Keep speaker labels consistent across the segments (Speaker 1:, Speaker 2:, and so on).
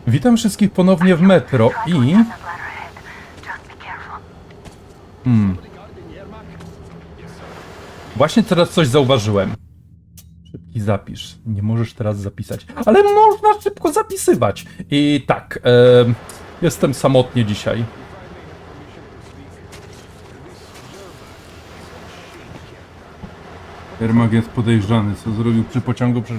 Speaker 1: Witam wszystkich ponownie w Metro i... Właśnie teraz coś zauważyłem. Szybki zapisz. Nie możesz teraz zapisać. Ale można szybko zapisywać. I tak, jestem samotnie dzisiaj. Ermak jest podejrzany, co zrobił przy pociągu przy...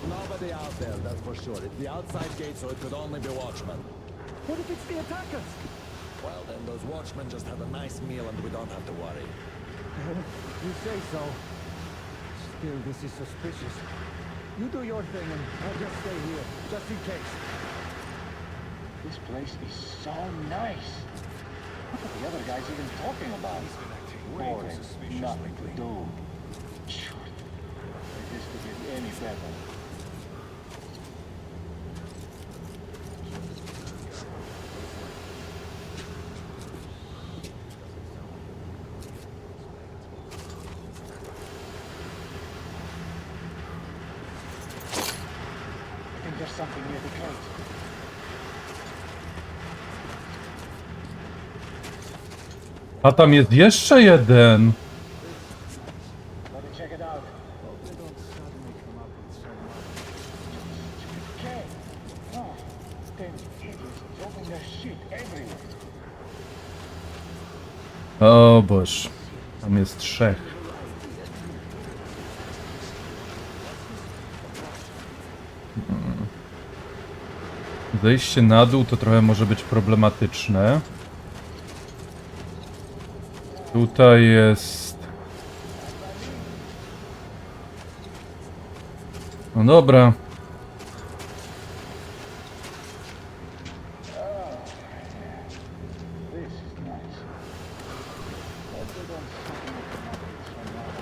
Speaker 2: Nobody out there, that's for sure. It's the outside gate, so it could only be watchmen.
Speaker 3: What if it's the attackers?
Speaker 2: Well, then those watchmen just had a nice meal and we don't have to worry.
Speaker 3: You say so. Still, this is suspicious. You do your thing and I'll just stay here, just in case.
Speaker 4: This place is so nice. What are the other guys even talking about? Boring, nothing to do. Sure. If this could get any better. I think there's something near the gate.
Speaker 1: A tam jest jeszcze jeden.
Speaker 4: Let me check it out. Okay. No, then idiots dropping their shit everywhere.
Speaker 1: O Boż. Tam jest trzech. Zejście na dół to trochę może być problematyczne. Tutaj jest... No dobra.
Speaker 4: This is nice. But they don't fucking come up with some other.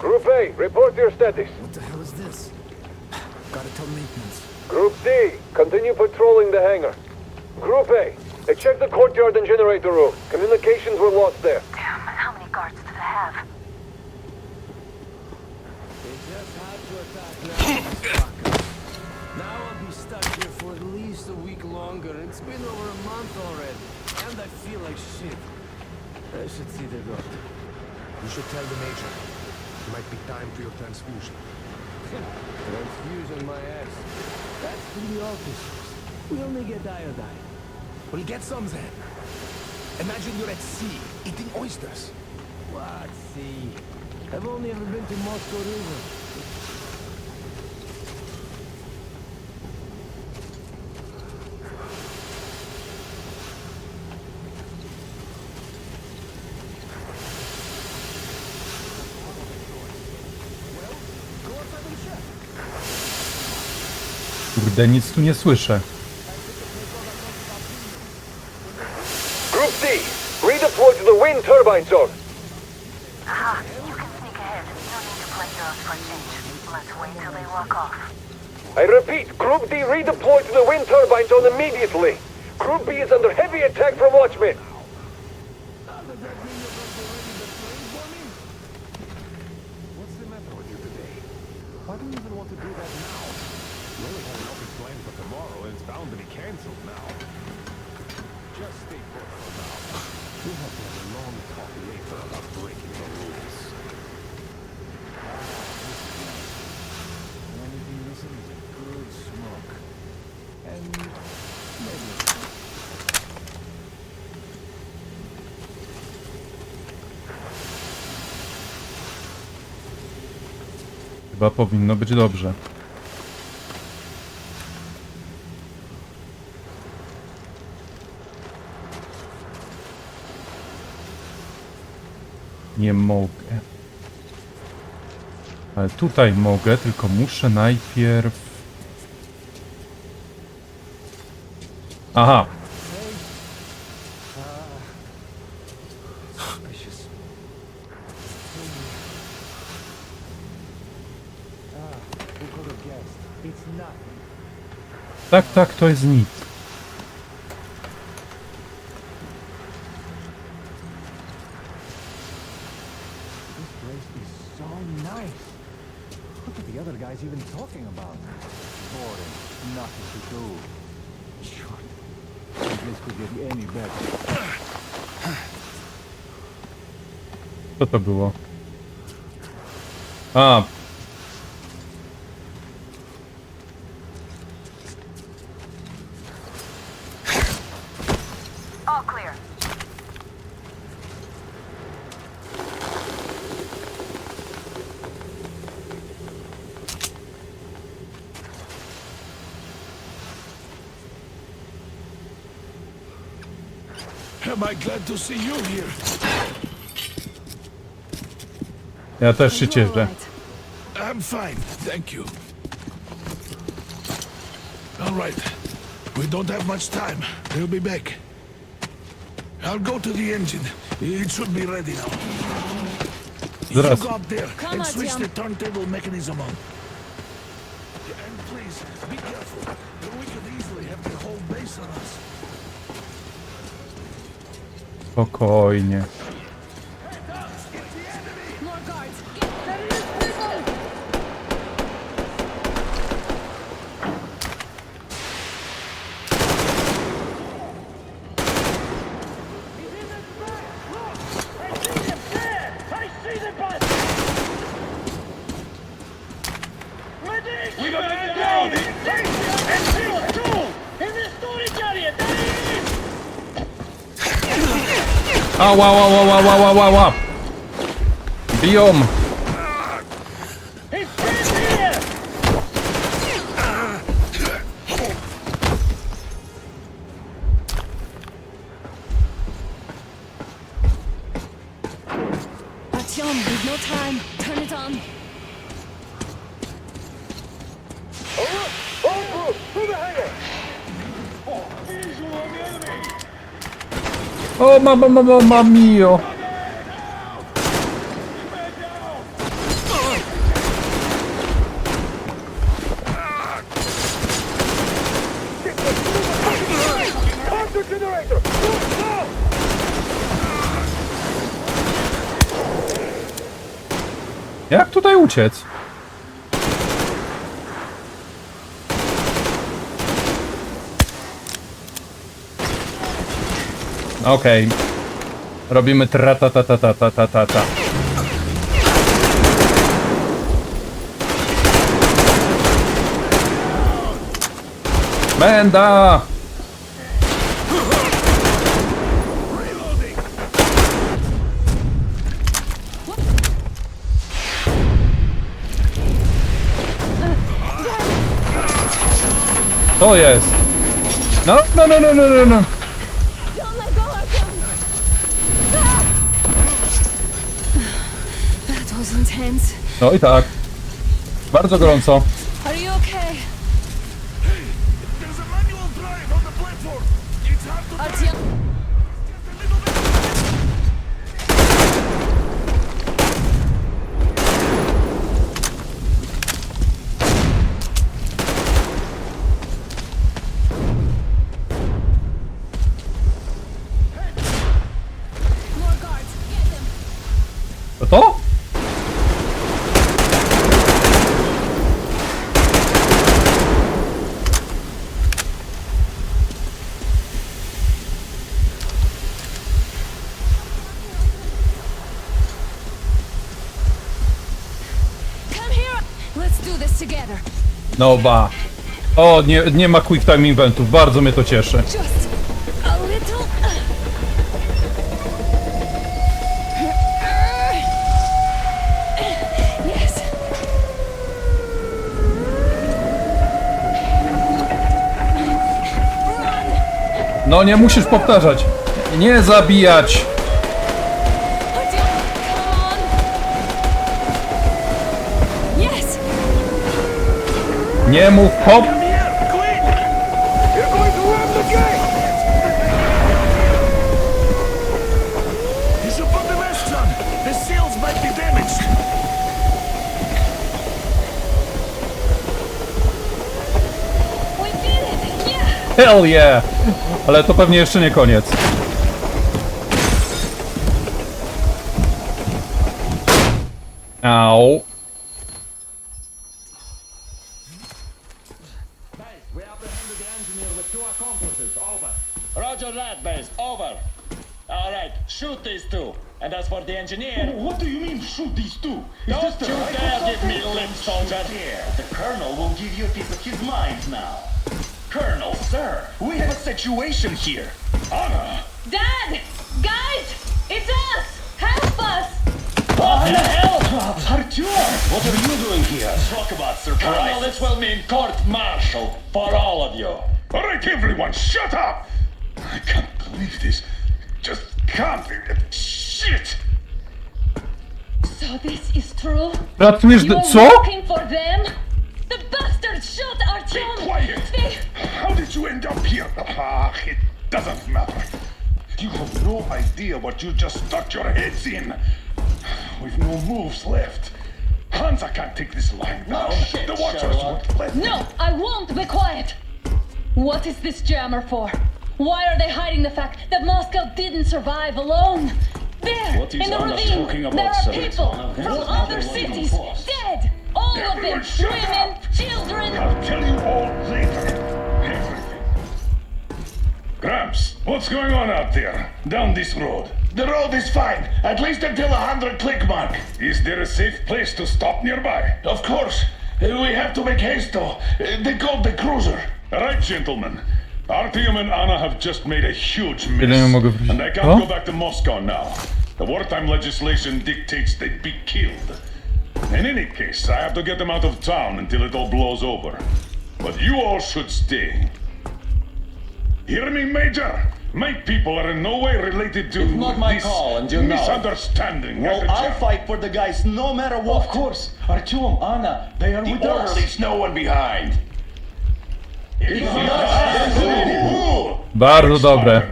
Speaker 5: Group A, report your status.
Speaker 2: What the hell is this? Gotta tell maintenance.
Speaker 5: Group D, continue patrolling the hangar. Group A, check the courtyard and generator room. Communications were lost there.
Speaker 6: Damn, how many guards do they have?
Speaker 3: They just had to attack now. Now I'll be stuck here for at least a week longer. It's been over a month already, and I feel like shit. I should see the doctor.
Speaker 7: You should tell the Major. It might be time for your transfusion.
Speaker 3: Transfusion my ass. That's for the officers. We only get iodine.
Speaker 7: Well, get some then. Imagine you're at sea, eating oysters.
Speaker 3: What? See? I've only ever been to Moscow River.
Speaker 1: Kurde, nic tu nie słyszę.
Speaker 5: Group C, redeploy to the wind turbine zone.
Speaker 6: Aha, you can sneak ahead. No need to play heroes for a change. Let's wait till they walk off.
Speaker 5: I repeat, Group D, redeploy to the wind turbine zone immediately. Group B is under heavy attack from watchmen.
Speaker 7: What's the matter with you today? Why do you even want to do that now? You only had an office planned for tomorrow, and it's bound to be cancelled now. Just stay put for now. We'll have to have a long talk later about breaking the rules.
Speaker 3: The only thing missing is a good smoke. And maybe
Speaker 1: Chyba powinno być dobrze. Nie mogę. Ale tutaj mogę, tylko muszę najpierw... Aha. Tak, tak, to jest nic.
Speaker 4: This place is so nice. What are the other guys even talking about? Boring. Nothing to do. Sure. This could get any better.
Speaker 1: Co to było? A.
Speaker 6: All clear.
Speaker 7: Am I glad to see you here?
Speaker 1: Ja też się cieszę.
Speaker 7: I'm fine, thank you. All right. We don't have much time. They'll be back. I'll go to the engine. It should be ready now. You
Speaker 1: Zaraz.
Speaker 7: go up there and switch the turntable mechanism on. Yeah, and please, be careful. We could easily have the whole base on us.
Speaker 1: Spokojnie.
Speaker 6: More guards. There is people!
Speaker 1: Ała, ała, ała, ała, ała, ała. Biją.
Speaker 6: Artem, we've no time. Turn it on.
Speaker 1: O, mamma mio. Jak tutaj uciec? Okej. Robimy tra-ta-ta-ta-ta-ta-ta-ta. Menda! To jest! No.
Speaker 6: Don't let go, Artem! Ah! That was intense.
Speaker 1: No i tak. Bardzo gorąco.
Speaker 6: Are you okay?
Speaker 7: There's a manual drive on the platform. It's hard to drive.
Speaker 6: Artem,
Speaker 7: Just a little bit.
Speaker 6: more guards. Get them.
Speaker 1: To?
Speaker 6: Come here. Let's do this together.
Speaker 1: No ba. O, nie ma quick time eventów. Bardzo mnie to cieszy.
Speaker 6: Just a little. Yes.
Speaker 1: No nie musisz powtarzać. Nie zabijać.
Speaker 6: Artem, come on. Yes.
Speaker 1: Nie mów hop.
Speaker 7: Come here, quick!
Speaker 5: You're going to ram the gate!
Speaker 7: You should put the rest on. The seals might be damaged.
Speaker 1: Hell yeah! Ale to pewnie jeszcze nie koniec. Au.
Speaker 2: We apprehended the engineer with 2 accomplices. Over.
Speaker 4: Roger that, base. Over. All right, shoot these 2. And as for the engineer...
Speaker 8: What do you mean, shoot these 2? Is
Speaker 4: Don't
Speaker 8: this the
Speaker 4: you
Speaker 8: right
Speaker 4: dare
Speaker 8: or
Speaker 4: give me
Speaker 8: something?
Speaker 4: lip, soldier.
Speaker 8: Here, the Colonel will give you a piece of his mind now. Colonel, sir, we have a situation here. Anna!
Speaker 6: Dad! Guys! It's us! Help us!
Speaker 4: What the hell?
Speaker 8: Artem, what are you doing here?
Speaker 4: Talk about surprise. Colonel, this will mean court-martial for all of you.
Speaker 7: All right, everyone, shut up! I can't believe this. Just can't. Shit!
Speaker 6: So this is true?
Speaker 1: Pracujesz
Speaker 6: You are
Speaker 1: co?
Speaker 6: working for them? The bastards shot Artem!
Speaker 7: Quiet!
Speaker 6: They...
Speaker 7: How did you end up here? Ah, it doesn't matter. You have no idea what you just stuck your heads in. We've no moves left. Hansa can't take this line now.
Speaker 4: Oh, shit,
Speaker 7: The Watchers
Speaker 4: Sherlock.
Speaker 7: won't let
Speaker 6: No, I won't be quiet! What is this jammer for? Why are they hiding the fact that Moscow didn't survive alone? There,
Speaker 4: What is
Speaker 6: in the
Speaker 4: Anna
Speaker 6: ravine,
Speaker 4: talking about,
Speaker 6: there are
Speaker 4: sir?
Speaker 6: people
Speaker 4: It's
Speaker 6: from
Speaker 4: not
Speaker 6: other
Speaker 4: the one
Speaker 6: cities,
Speaker 4: boss.
Speaker 6: dead! All of them,
Speaker 7: Everyone shut
Speaker 6: women,
Speaker 7: up.
Speaker 6: children!
Speaker 7: I'll tell you all later. Everything. Gramps, what's going on out there? Down this road.
Speaker 8: The road is fine, at least until 100 click mark.
Speaker 7: Is there a safe place to stop nearby?
Speaker 8: Of course, we have to make haste though. They called the cruiser.
Speaker 7: All right, gentlemen. Artyom and Anna have just made a huge
Speaker 1: Ile nie
Speaker 7: mess.
Speaker 1: mogę wrócić?
Speaker 7: And they can't
Speaker 1: O?
Speaker 7: go back to Moscow now. The wartime legislation dictates they be killed. In any case, I have to get them out of town until it all blows over. But you all should stay. Hear me, Major? My people are in no way related to
Speaker 4: It's not my
Speaker 7: this
Speaker 4: call, and you know.
Speaker 7: misunderstanding.
Speaker 8: Well,
Speaker 7: at the
Speaker 8: I'll
Speaker 7: jam.
Speaker 8: fight for the guys no matter what. Of course, Artyom, Anna, they are with us.
Speaker 7: Leaves no one behind.
Speaker 1: Bardzo dobre.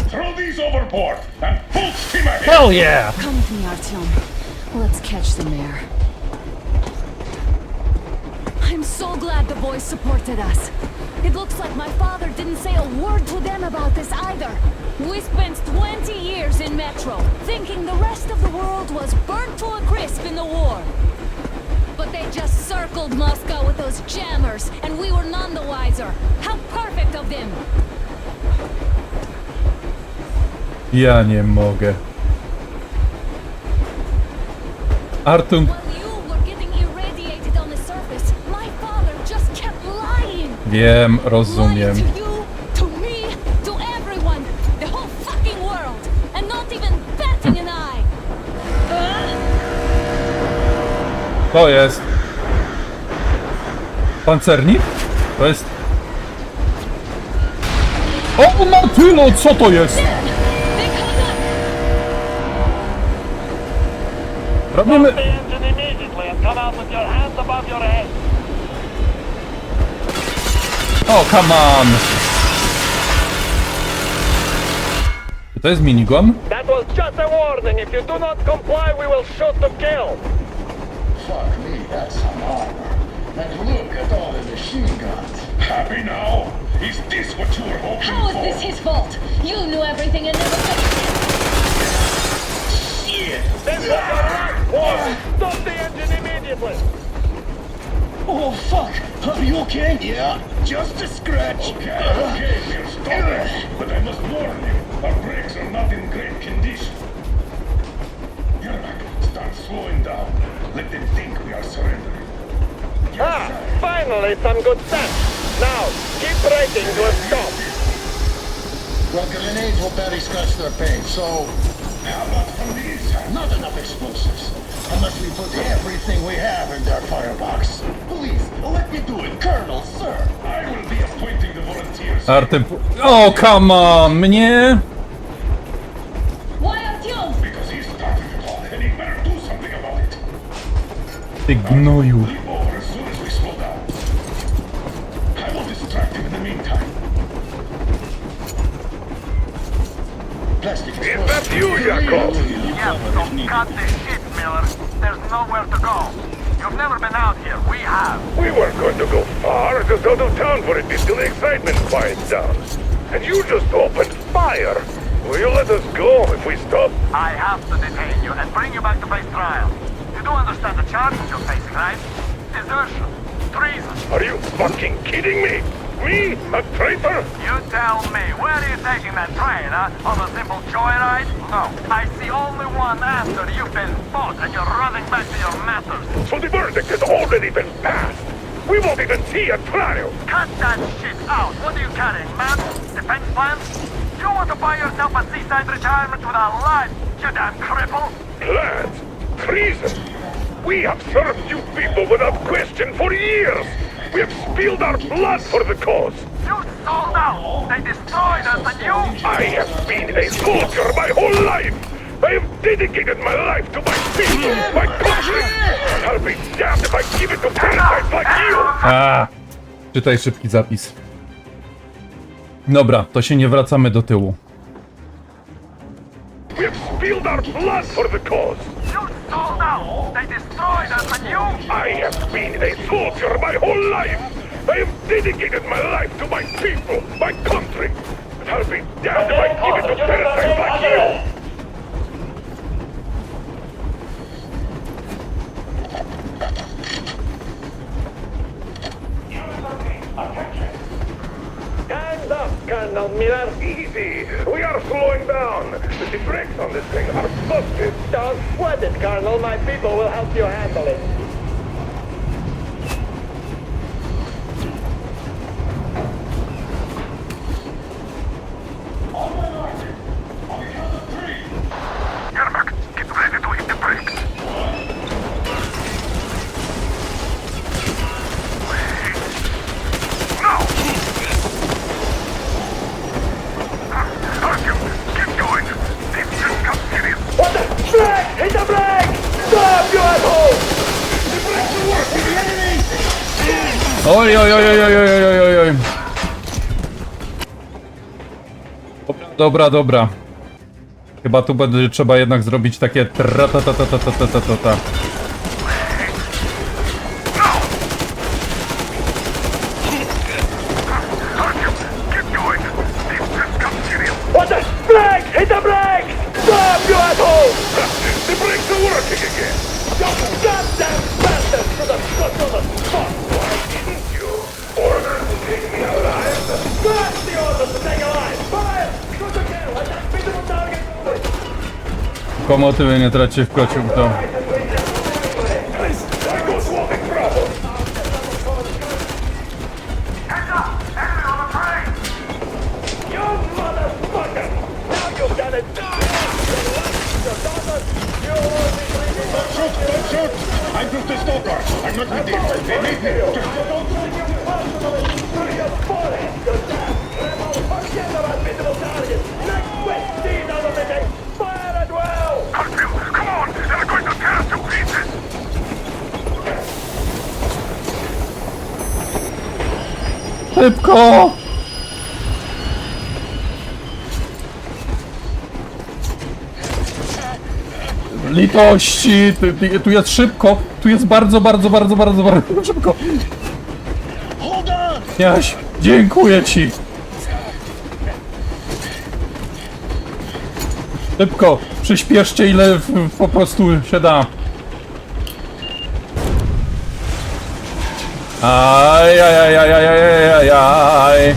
Speaker 7: Throw these overboard and full steam ahead.
Speaker 1: Hell yeah!
Speaker 9: Come with me, Artyom. Let's catch them there.
Speaker 6: I'm so glad the boys supported us. It looks like my father didn't say a word to them about this either. We spent 20 years in Metro, thinking the rest of the world was burnt to a crisp in the war. But they just circled Moscow with those jammers, and we were none the wiser. How perfect of them!
Speaker 1: Ja nie mogę. Artem,
Speaker 6: While you were getting irradiated on the surface, my father just kept lying.
Speaker 1: wiem,
Speaker 6: Lying
Speaker 1: rozumiem.
Speaker 6: to you, to me, to everyone, the whole fucking world, and not even batting an eye.
Speaker 1: To jest... Pancernik? To jest... O, Martyno, co to jest?
Speaker 6: They caught up.
Speaker 1: Robimy...
Speaker 2: The engine immediately and come out with your hands above your head.
Speaker 1: O, come on! Czy to jest minigun?
Speaker 5: That was just a warning. If you do not comply, we will shoot to kill.
Speaker 8: Fuck me, that's some armor. And look at all the machine guns.
Speaker 7: Happy now? Is this what you were hoping
Speaker 6: How is
Speaker 7: for?
Speaker 6: this his fault? You knew everything and never said
Speaker 8: Shit!
Speaker 5: This was your last warning. Stop the engine immediately.
Speaker 8: Oh fuck! Are you okay? Yeah, just a scratch.
Speaker 7: Okay, we're stopping. But I must warn you, our brakes are not in great condition. Yermak, start slowing down. Let them think we are surrendering.
Speaker 5: Ah, finally some good sense. Now, keep braking to a stop.
Speaker 8: Well, grenades will barely scratch their paint, so
Speaker 7: How about from the inside?
Speaker 8: not enough explosives. Unless we put everything we have in their firebox. Please, let me do it, Colonel, sir.
Speaker 7: I will be appointing the volunteers.
Speaker 1: Artem... O, come on! Mnie?
Speaker 6: Why Artyom?
Speaker 7: Because he started it all, and he better do something about it.
Speaker 1: Ty gnoju.
Speaker 7: Leave over as soon as we slow down. I will distract him in the meantime.
Speaker 8: Plastic
Speaker 5: Is that you, Jacob?
Speaker 6: Cut this shit, Miller. There's nowhere to go.
Speaker 10: You've never been out here. We have.
Speaker 7: We weren't going to go far, just out of town for a bit till the excitement quiets down. And you just opened fire. Will you let us go if we stop?
Speaker 10: I have to detain you and bring you back to face trial. You do understand the charges you're facing, right? Desertion. Treason.
Speaker 7: Are you fucking kidding me? Me? A traitor?
Speaker 10: You tell me, where are you taking that train, huh? On a simple joyride? No. I see only one answer. You've been fought and you're running back to your masters.
Speaker 7: So the verdict has already been passed. We won't even see a trial.
Speaker 10: Cut that shit out. What are you carrying, man? Defense plans? You want to buy yourself a seaside retirement without life, you damn cripple?
Speaker 7: Plans? Treason? We have served you people without question for years. We have spilled our blood for the cause.
Speaker 10: You sold out. They destroyed us and you...
Speaker 7: I have been a soldier my whole life. I have dedicated my life to my people, my country. I'll be damned if I give it to parasites like you.
Speaker 1: Czytaj szybki zapis. Dobra, to się nie wracamy do tyłu.
Speaker 7: We have spilled our blood for the cause.
Speaker 10: You sold out. They destroyed us and you...
Speaker 7: I have been a soldier my whole life. I have dedicated my life to my people, my country. I'll be damned if I give it to parasites like you.
Speaker 5: Hands up, Colonel Miller.
Speaker 7: Easy. We are slowing down. The brakes on this thing are busted.
Speaker 5: Don't sweat it, Colonel. My people will help you handle it.
Speaker 10: Yermak, get ready to hit the brakes. No! Artem, keep going. This just got serious.
Speaker 5: What the? Brake! Hit the brake! Stop, you asshole!
Speaker 1: Oj, oj, oj, oj, oj, oj, oj, oj, oj. Dobra, dobra. Chyba tu będzie trzeba jednak zrobić takie tra-ta-ta-ta-ta-ta-ta-ta-ta.
Speaker 5: What the? Brake! Hit the brake! Stop, you asshole!
Speaker 7: The brakes are working again.
Speaker 5: You goddamn bastard! To the foot of the fuck!
Speaker 7: Why didn't you order to take me alive?
Speaker 5: Blast the order to take alive! Fire! Shoot to kill! Attack visible target!
Speaker 1: Komotywy nie traćcie wkroczył w to.
Speaker 7: I go swapping trouble.
Speaker 5: You motherfucker! Now you've done it!
Speaker 8: Don't shoot! I'm just a stalker. I'm not with this. They made me.
Speaker 5: Forget about visible target! Next West Sea out of the day! Fire at will!
Speaker 10: Come on! They're going to tear us to pieces!
Speaker 1: Szybko! Litości! Tu jest szybko! Tu jest bardzo, bardzo, bardzo, bardzo, bardzo szybko! Jaś, dziękuję ci! Szybko! Przyspieszcie ile po prostu się da! Aj, aj, aj, aj, aj, aj, aj, aj.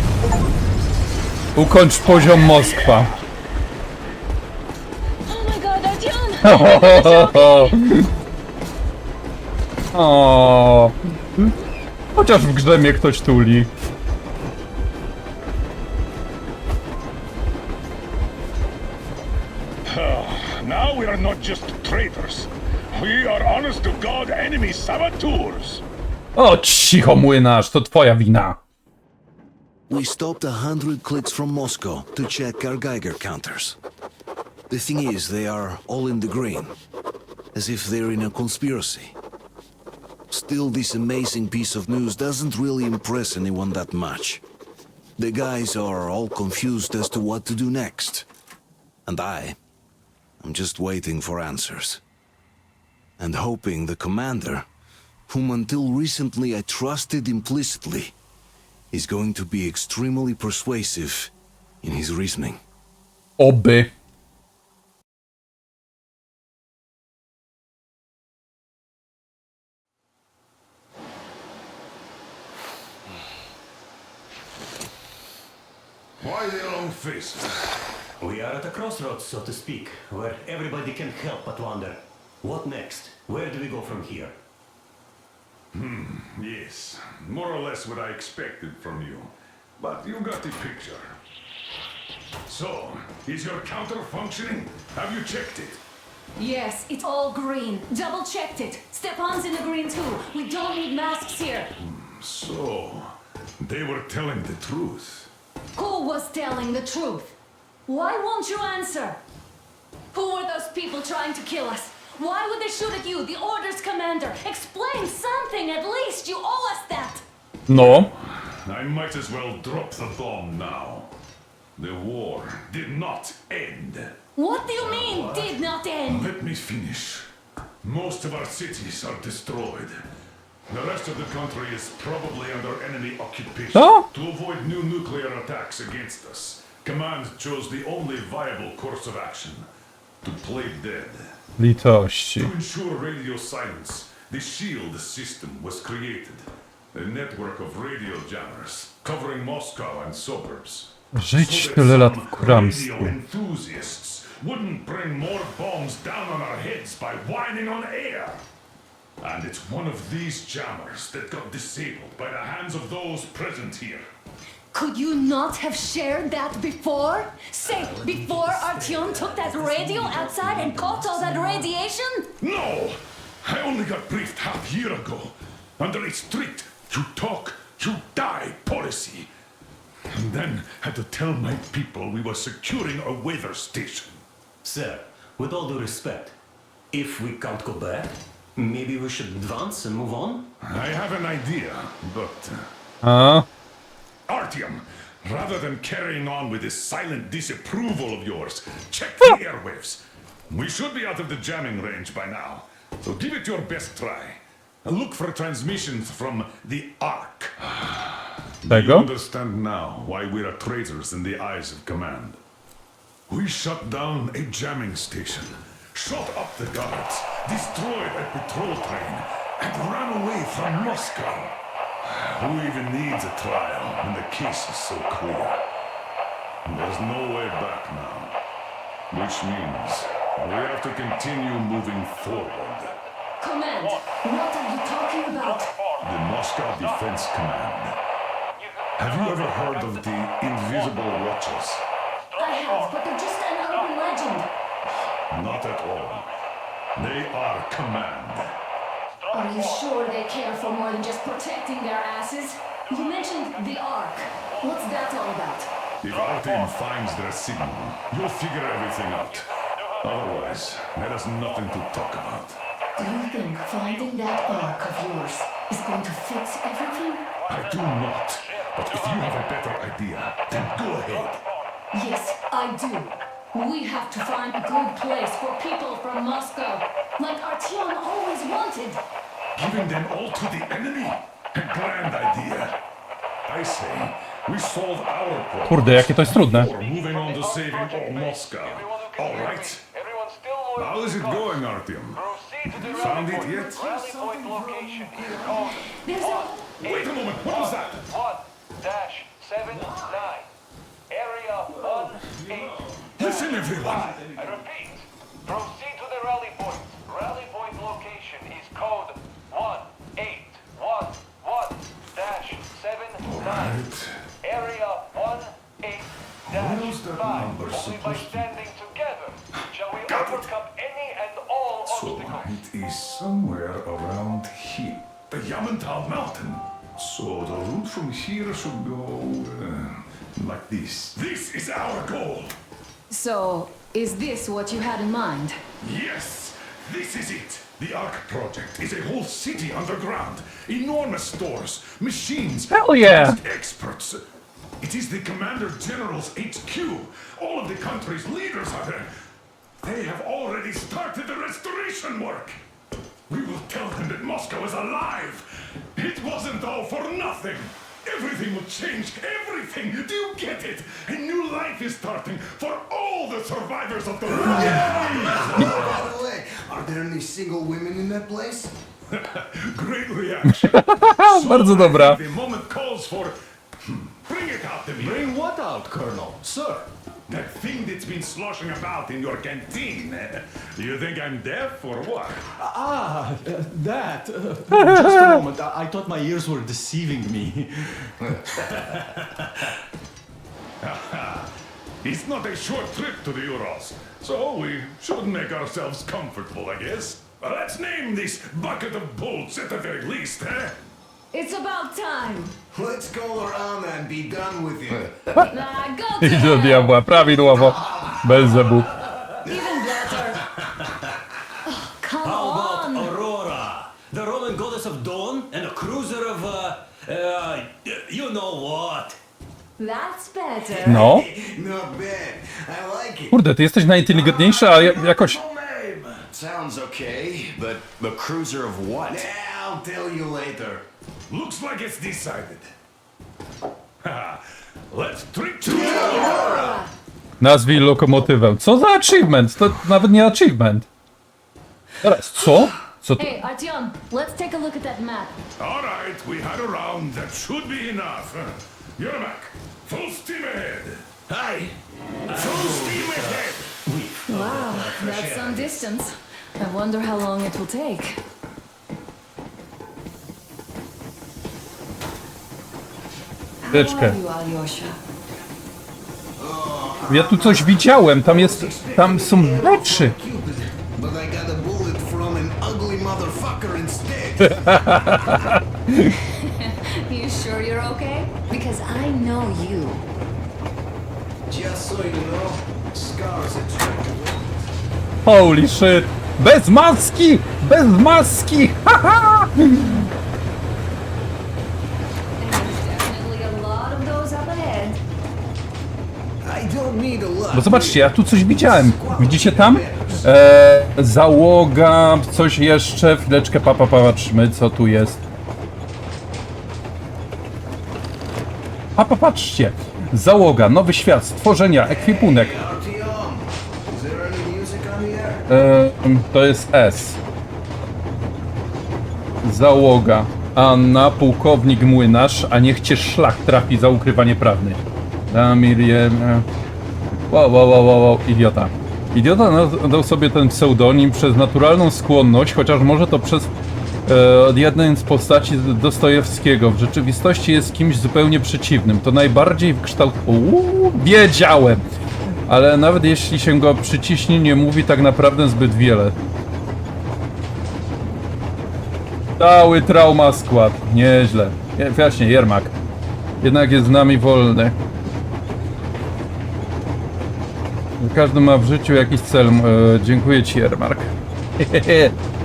Speaker 1: Ukończ poziom Moskwa.
Speaker 6: Oh my god, Artem!
Speaker 1: O. Chociaż w grze mnie ktoś tuli.
Speaker 8: Now we are not just traitors. We are honest to God enemy saboteurs.
Speaker 1: O, cicho, Młynarz, to twoja wina.
Speaker 11: We stopped 100 clicks from Moscow to check our Geiger counters. The thing is, they are all in the green, as if they're in a conspiracy. Still, this amazing piece of news doesn't really impress anyone that much. The guys are all confused as to what to do next. And I'm just waiting for answers. And hoping the commander whom until recently I trusted implicitly, is going to be extremely persuasive in his reasoning.
Speaker 1: Oby.
Speaker 7: Why the long faces?
Speaker 12: We are at a crossroads, so to speak, where everybody can help but wonder, what next? Where do we go from here?
Speaker 7: Yes, more or less what I expected from you. But you got the picture. So, is your counter functioning? Have you checked it?
Speaker 6: Yes, it's all green. Double checked it. Stepan's in the green too. We don't need masks here.
Speaker 7: So, they were telling the truth.
Speaker 6: Who was telling the truth? Why won't you answer? Who were those people trying to kill us? Why would they shoot at you, the Order's commander? Explain something, at least. You owe us that.
Speaker 1: No.
Speaker 7: I might as well drop the bomb now. The war did not end.
Speaker 6: What do you mean, did not end?
Speaker 7: Let me finish. Most of our cities are destroyed. The rest of the country is probably under enemy occupation.
Speaker 1: Oh?
Speaker 7: To avoid new nuclear attacks against us, Command chose the only viable course of action. To play dead.
Speaker 1: Litości.
Speaker 7: To ensure radio silence, the SHIELD system was created. A network of radio jammers covering Moscow and suburbs.
Speaker 1: Żyć tyle lat w
Speaker 7: radio
Speaker 1: kramstwie.
Speaker 7: enthusiasts wouldn't bring more bombs down on our heads by whining on air. And it's one of these jammers that got disabled by the hands of those present here.
Speaker 6: Could you not have shared that before? Say, before Artyom took that radio outside and caught all that radiation?
Speaker 7: No! I only got briefed half year ago. Under a strict, you talk, you die policy. And then had to tell my people we were securing a weather station.
Speaker 12: Sir, with all due respect, if we can't go back, maybe we should advance and move on?
Speaker 7: I have an idea, but... Artyom, rather than carrying on with this silent disapproval of yours, check the airwaves. We should be out of the jamming range by now, so give it your best try. Look for transmissions from the Ark.
Speaker 1: There you
Speaker 7: You
Speaker 1: go.
Speaker 7: understand now why we are traitors in the eyes of Command. We shut down a jamming station, shot up the guards, destroyed a patrol train, and ran away from Moscow. Who even needs a trial when the case is so clear? There's no way back now. Which means we have to continue moving forward.
Speaker 6: Command, what are you talking about?
Speaker 7: The Moscow Defense Command. Have you ever heard of the Invisible Watchers?
Speaker 6: I have, but they're just an urban legend.
Speaker 7: Not at all. They are Command.
Speaker 6: Are you sure they care for more than just protecting their asses? You mentioned the Ark. What's that all about?
Speaker 7: If Artem finds their signal, you'll figure everything out. Otherwise, there is nothing to talk about.
Speaker 6: Do you think finding that Ark of yours is going to fix everything?
Speaker 7: I do not. But if you have a better idea, then go ahead.
Speaker 6: Yes, I do. We have to find a good place for people from Moscow, like Artyom always wanted.
Speaker 7: Giving them all to the enemy? A grand idea. I say, we solve our problem.
Speaker 1: Kurde, jakie to jest trudne.
Speaker 7: Before moving on to saving all Moscow. All right. How is it going, Artyom? Found it yet?
Speaker 6: There's a...
Speaker 7: Wait a moment, what was that?
Speaker 10: 1-79. Area 1-8.
Speaker 7: Listen, everyone.
Speaker 10: I repeat, proceed to the rally point. Rally point location is code 1811-79.
Speaker 7: Right.
Speaker 10: Area 18-5. Only by standing together shall we
Speaker 7: Got it.
Speaker 10: overcome any and all
Speaker 7: So
Speaker 10: obstacles.
Speaker 7: it is somewhere around here. The Yamantau Mountain. So the route from here should go like this. This is our goal.
Speaker 6: So, is this what you had in mind?
Speaker 7: Yes, this is it. The Ark Project is a whole city underground. Enormous stores, machines,
Speaker 1: Hell yeah.
Speaker 7: experts. It is the Commander General's HQ. All of the country's leaders are there. They have already started the restoration work. We will tell them that Moscow is alive. It wasn't all for nothing. Everything will change. Everything. Do you get it? A new life is starting for all the survivors of the war.
Speaker 3: By the way, are there any single women in that place?
Speaker 7: Great reaction.
Speaker 1: Bardzo dobra.
Speaker 7: The moment calls for... Bring it out to me.
Speaker 3: Bring what out, Colonel? Sir.
Speaker 7: That thing that's been sloshing about in your canteen. You think I'm deaf or what?
Speaker 3: That. Just a moment. I thought my ears were deceiving me.
Speaker 7: It's not a short trip to the Urals, so we should make ourselves comfortable, I guess. Let's name this bucket of bolts at the very least, eh?
Speaker 6: It's about time.
Speaker 3: Let's go around and be done with it.
Speaker 6: Nah, go to
Speaker 1: Idź do
Speaker 6: hell.
Speaker 1: diabła, prawidłowo. Belzebub.
Speaker 6: Even better. Oh, come
Speaker 12: How about
Speaker 6: on.
Speaker 12: Aurora, the Roman goddess of dawn, and a cruiser of, you know what?
Speaker 6: That's better.
Speaker 1: No.
Speaker 3: Not bad. I like it.
Speaker 1: Kurde, ty jesteś najinteligentniejszy, a jakoś...
Speaker 3: Sounds okay, but the cruiser of what? Yeah, I'll tell you later.
Speaker 7: Looks like it's decided. Let's trip to Aurora.
Speaker 1: Nazwij lokomotywę. Co za achievement? To nawet nie achievement. Teraz, co? Co to?
Speaker 6: Hey, Artyom, let's take a look at that map.
Speaker 7: All right, we had a round. That should be enough. You're back. Full steam ahead.
Speaker 12: Hi.
Speaker 7: Full steam ahead.
Speaker 6: Wow, that's some distance. I wonder how long it will take.
Speaker 1: Teczkę.
Speaker 6: How are you, Alyosha?
Speaker 1: Ja tu coś widziałem, tam są rzeczy.
Speaker 3: But I got a bullet from an ugly motherfucker instead.
Speaker 6: You sure you're okay? Because I know you.
Speaker 3: Just so you know, scars attract women.
Speaker 1: Holy shit! Bez maski! Bez maski! Haha!
Speaker 6: And there's definitely a lot of those up ahead.
Speaker 3: I don't need a lot.
Speaker 1: Bo zobaczcie, ja tu coś widziałem. Widzicie tam? Załoga, coś jeszcze. Chwileczkę, patrzmy, co tu jest. Patrzcie. Załoga, nowy świat, stworzenia, ekwipunek. To jest S. Załoga. Anna, pułkownik Młynarz, a niech cię szlak trafi za ukrywanie prawnych. Damir. Wow, idiota. Idiota dał sobie ten pseudonim przez naturalną skłonność, chociaż może to przez jednej z postaci Dostojewskiego. W rzeczywistości jest kimś zupełnie przeciwnym. To najbardziej w kształt... Wiedziałem! Ale nawet jeśli się go przyciśnie, nie mówi tak naprawdę zbyt wiele. Cały trauma skład. Nieźle. Właśnie, Jermak. Jednak jest z nami wolny. Każdy ma w życiu jakiś cel. Dziękuję ci, Jermark.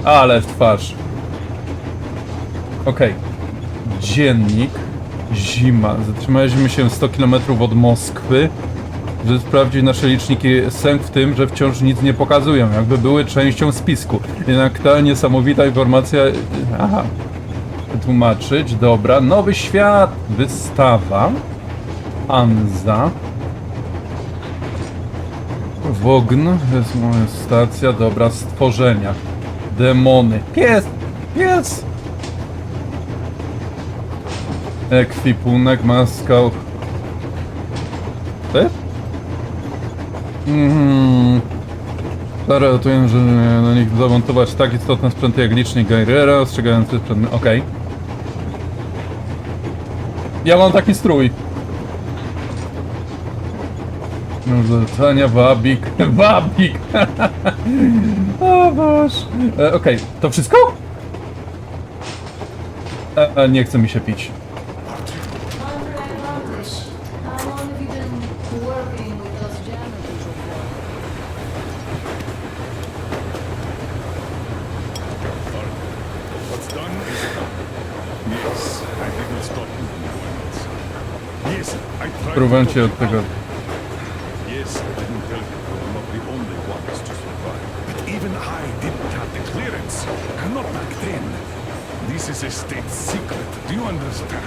Speaker 1: Ale w twarz. Okej. Dziennik. Zima. Zatrzymaliśmy się 100 km od Moskwy, żeby sprawdzić nasze liczniki. Sęk w tym, że wciąż nic nie pokazują, jakby były częścią spisku. Jednak ta niesamowita informacja... Aha. Tłumaczyć. Dobra. Nowy świat. Wystawa. Anza. Wogn. To jest moja stacja. Dobra. Stworzenia. Demony. Pies! Ekwipunek, maska. Ty? Ratuję, że na nich zamontować tak istotne sprzęty jak licznik Geirera, ostrzegający sprzęt. Okej. Ja mam taki strój. Zlecenia, wabik. Wabik! O Boże. Okej, to wszystko? Nie chce mi się pić. Próbuję cię od tego.
Speaker 7: Yes, I didn't tell you we're not the only ones to survive. But even I didn't have the clearance. Not back then. This is a state secret. Do you understand?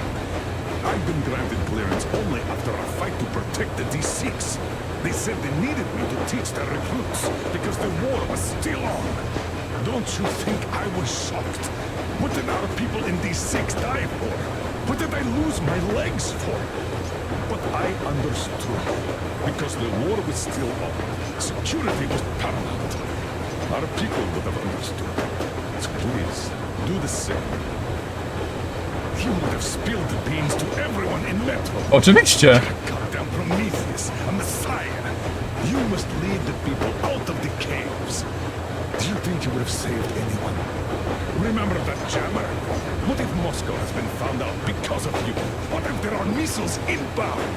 Speaker 7: I've been granted clearance only after a fight to protect the D6. They said they needed me to teach their recruits because the war was still on. Don't you think I was shocked? What did our people in D6 die for? What did I lose my legs for? But I understood. Because the war was still on. Security was paramount. Our people would have understood. So please, do the same. You would have spilled the beans to everyone in Metro.
Speaker 1: Oczywiście.
Speaker 7: Goddamn Prometheus, a messiah. You must lead the people out of the caves. Do you think you would have saved anyone? Remember that jammer? What if Moscow has been found out because of you? What if there are missiles inbound?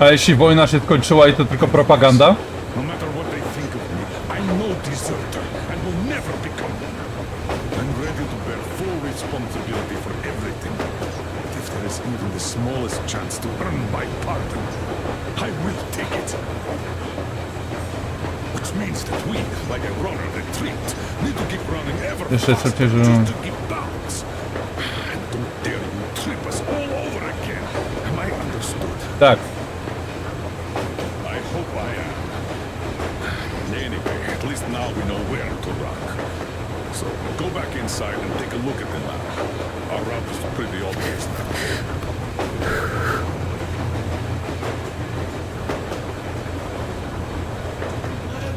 Speaker 1: A jeśli wojna się skończyła i to tylko propaganda?
Speaker 7: No matter what they think of me, I'm no deserter and will never become one. I'm ready to bear full responsibility for everything. But if there is even the smallest chance to earn my pardon, I will take it. Which means that we, like a runner retreat, need to keep running ever
Speaker 1: Jeszcze
Speaker 7: faster
Speaker 1: szybciej, że...
Speaker 7: just to keep balance. And don't dare you trip us all over again. Am I understood?
Speaker 1: Tak.
Speaker 7: I hope I am. Anyway, at least now we know where to run. So go back inside and take a look at the map. Our route is pretty obvious now.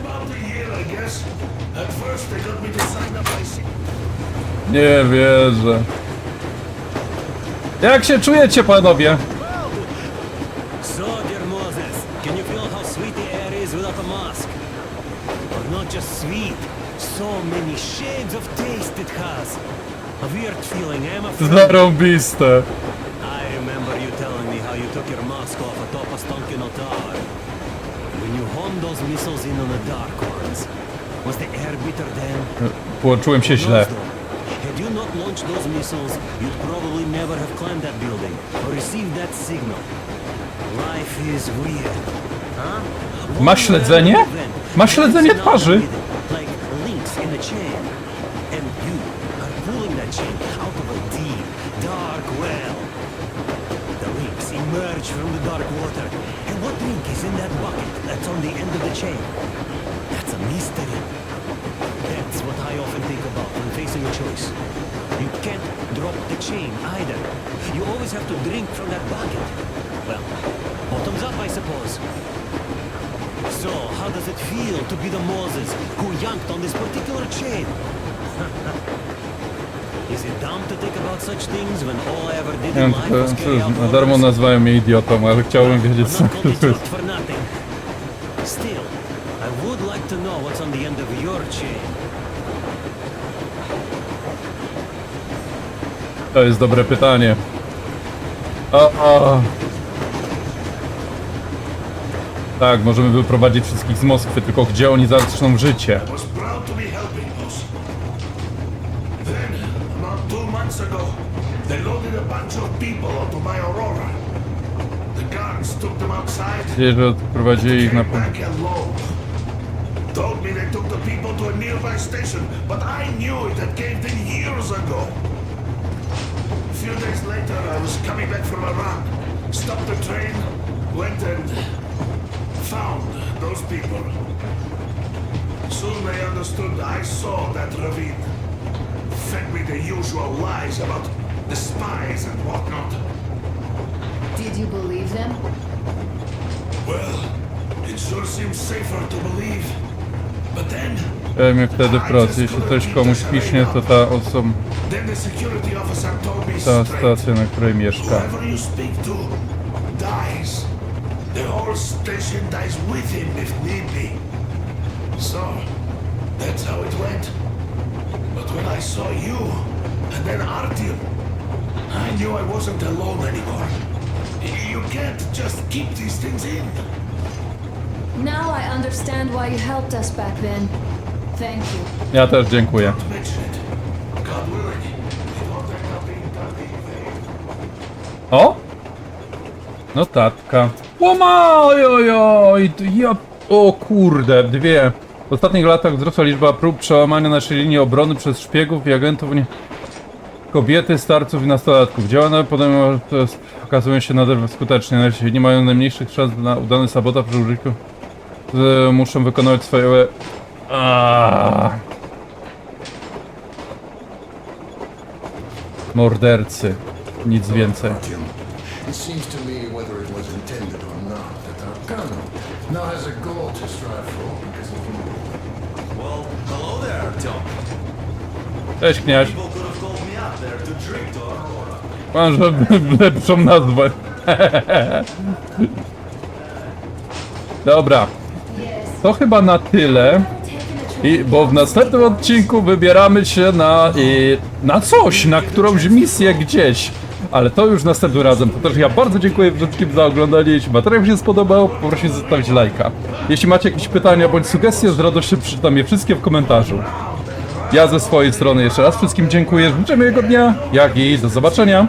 Speaker 8: About a year, I guess. At first they got me to sign up my
Speaker 1: Nie wierzę. Jak się czujecie, panowie?
Speaker 12: So, dear Moses, can you feel how sweet the air is without a mask? But not just sweet, so many shades of taste it has. A weird feeling, I'm afraid.
Speaker 1: Zarąbiste.
Speaker 12: I remember you telling me how you took your mask off atop a stonking tower. When you honed those missiles in on the dark ones, was the air bitter then?
Speaker 1: Połączyłem się źle.
Speaker 12: Had you not launched those missiles, you'd probably never have climbed that building or received that signal. Life is weird, huh?
Speaker 1: Ma śledzenie? Ma śledzenie twarzy.
Speaker 12: Like links in a chain. And you are pulling that chain out of a deep, dark well. The links emerge from the dark water. And what link is in that bucket that's on the end of the chain? That's a mystery. That's what I often think about when facing a choice. You can't drop the chain either. You always have to drink from that bucket. Well, bottoms up, I suppose. So, how does it feel to be the Moses who yanked on this particular chain? Is it dumb to think about such things when all I ever did in life was carry out
Speaker 1: Na darmo
Speaker 12: orders?
Speaker 1: nazwałem mnie idiotą, ale chciałem wiedzieć,
Speaker 12: I'm
Speaker 1: co
Speaker 12: not
Speaker 1: to
Speaker 12: called
Speaker 1: jest.
Speaker 12: idiot for nothing. Still, I would like to know what's on the end of your chain.
Speaker 1: To jest dobre pytanie. Tak, możemy wyprowadzić wszystkich z Moskwy, tylko gdzie oni zaczną życie?
Speaker 8: I was proud to be helping us. Then, about 2 months ago, they loaded a bunch of people onto my Aurora. The guards took them outside.
Speaker 1: Gdzie, że odprowadzili ich na...
Speaker 8: Came back alone. Told me they took the people to a nearby station, but I knew it had caved in years ago. A few days later, I was coming back from a run. Stopped the train, went and found those people. Soon they understood I saw that ravine. Fed me the usual lies about the spies and whatnot.
Speaker 9: Did you believe them?
Speaker 8: Well, it sure seems safer to believe. But then...
Speaker 1: Ja mnie wtedy wprost, jeśli coś komuś piśnie, to ta osoba,
Speaker 8: Then the security officer told me
Speaker 1: ta
Speaker 8: straight.
Speaker 1: stacja, na której mieszka.
Speaker 8: Whoever you speak to dies. The whole station dies with him if need be. So, that's how it went. But when I saw you, and then Artem, I knew I wasn't alone anymore. You can't just keep these things in.
Speaker 9: Now I understand why you helped us back then. Thank you.
Speaker 1: Ja też dziękuję.
Speaker 8: Don't mention it. God willing, it won't end up being done in vain.
Speaker 1: O! Notatka. Łoma! Ojojoj! Ja... O kurde, dwie. W ostatnich latach wzrosła liczba prób przełamania naszej linii obrony przez szpiegów i agentów kobiety, starców i nastolatków. Działania podejmowane okazują się nader skutecznie. Jeśli nie mają najmniejszych szans na udany sabotaż przy użyciu, muszą wykonywać swoje... Mordercy. Nic więcej.
Speaker 13: It seems to me, whether it was intended or not, that our colonel now has a goal to strive for because of you.
Speaker 12: Well, hello there, Tom.
Speaker 1: Cześć, kniaś.
Speaker 12: People could have called me up there to drink to Aurora.
Speaker 1: Mam lepszą nazwę. Dobra. To chyba na tyle. Bo w następnym odcinku wybieramy się na coś, na którąś misję gdzieś. Ale to już następnym razem. To też ja bardzo dziękuję wszystkim za oglądanie. Jeśli materiał się spodobał, proszę zostawić lajka. Jeśli macie jakieś pytania bądź sugestie, z radością przeczytam je wszystkie w komentarzu. Ja ze swojej strony jeszcze raz wszystkim dziękuję. Życzę miłego dnia, jak i do zobaczenia.